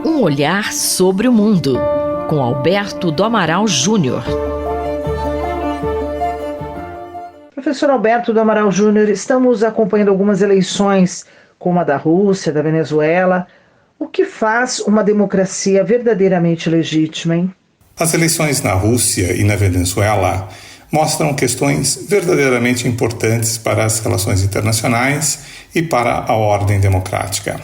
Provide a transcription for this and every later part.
Um olhar sobre o mundo, com Alberto do Amaral Júnior. Professor Alberto do Amaral Júnior, estamos acompanhando algumas eleições, como a da Rússia, da Venezuela. O que faz uma democracia verdadeiramente legítima, hein? As eleições na Rússia e na Venezuela mostram questões verdadeiramente importantes para as relações internacionais e para a ordem democrática.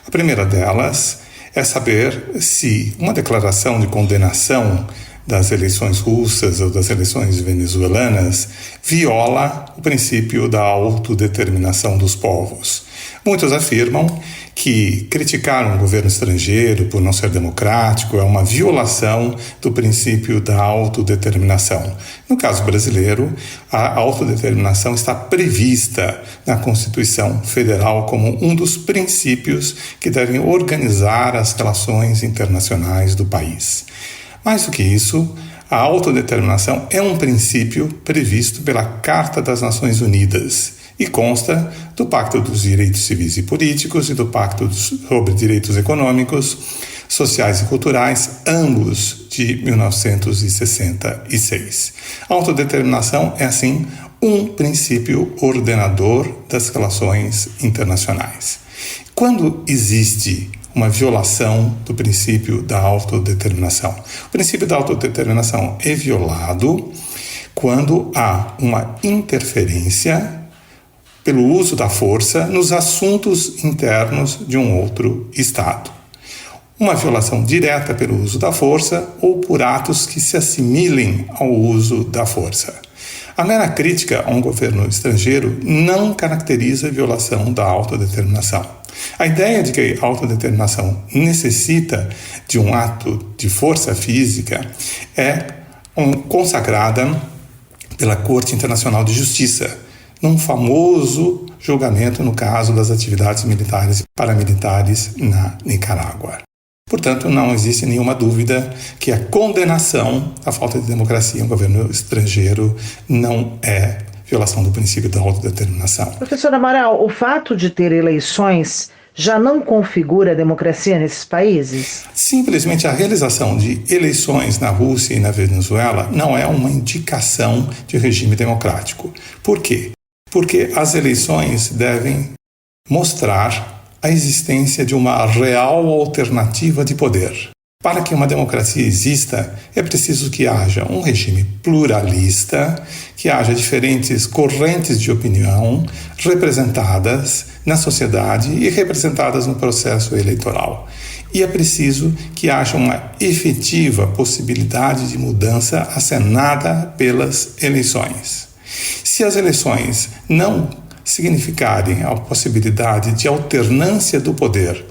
A primeira delas é saber se uma declaração de condenação das eleições russas ou das eleições venezuelanas viola o princípio da autodeterminação dos povos. Muitos afirmam que criticar um governo estrangeiro por não ser democrático é uma violação do princípio da autodeterminação. No caso brasileiro, a autodeterminação está prevista na Constituição Federal como um dos princípios que devem organizar as relações internacionais do país. Mais do que isso, a autodeterminação é um princípio previsto pela Carta das Nações Unidas e consta do Pacto dos Direitos Civis e Políticos e do Pacto sobre Direitos Econômicos, Sociais e Culturais, ambos de 1966. A autodeterminação é, assim, um princípio ordenador das relações internacionais. Quando existe uma violação do princípio da autodeterminação? O princípio da autodeterminação é violado quando há uma interferência pelo uso da força nos assuntos internos de um outro Estado. Uma violação direta pelo uso da força ou por atos que se assimilem ao uso da força. A mera crítica a um governo estrangeiro não caracteriza a violação da autodeterminação. A ideia de que a autodeterminação necessita de um ato de força física é consagrada pela Corte Internacional de Justiça, num famoso julgamento no caso das atividades militares e paramilitares na Nicarágua. Portanto, não existe nenhuma dúvida que a condenação à falta de democracia em um governo estrangeiro não é violação do princípio da autodeterminação. Professor Amaral, o fato de ter eleições já não configura a democracia nesses países? Simplesmente a realização de eleições na Rússia e na Venezuela não é uma indicação de regime democrático. Por quê? Porque as eleições devem mostrar a existência de uma real alternativa de poder. Para que uma democracia exista, é preciso que haja um regime pluralista, que haja diferentes correntes de opinião representadas na sociedade e representadas no processo eleitoral. E é preciso que haja uma efetiva possibilidade de mudança acenada pelas eleições. Se as eleições não significarem a possibilidade de alternância do poder,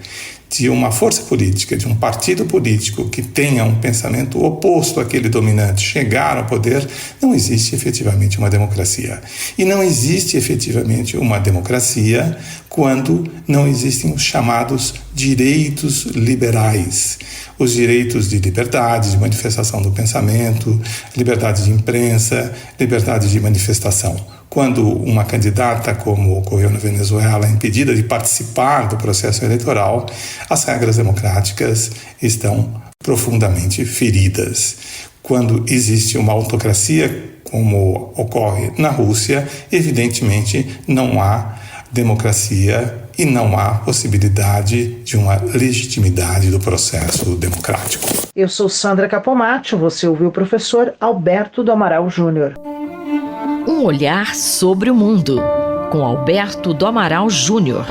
de uma força política, de um partido político que tenha um pensamento oposto àquele dominante chegar ao poder, não existe efetivamente uma democracia. E não existe efetivamente uma democracia quando não existem os chamados direitos liberais. Os direitos de liberdade, de manifestação do pensamento, liberdade de imprensa, liberdade de manifestação. Quando uma candidata, como ocorreu na Venezuela, é impedida de participar do processo eleitoral, as regras democráticas estão profundamente feridas. Quando existe uma autocracia, como ocorre na Rússia, evidentemente não há democracia e não há possibilidade de uma legitimidade do processo democrático. Eu sou Sandra Capomatto, você ouviu o professor Alberto do Amaral Júnior. Um olhar sobre o mundo, com Alberto do Amaral Júnior.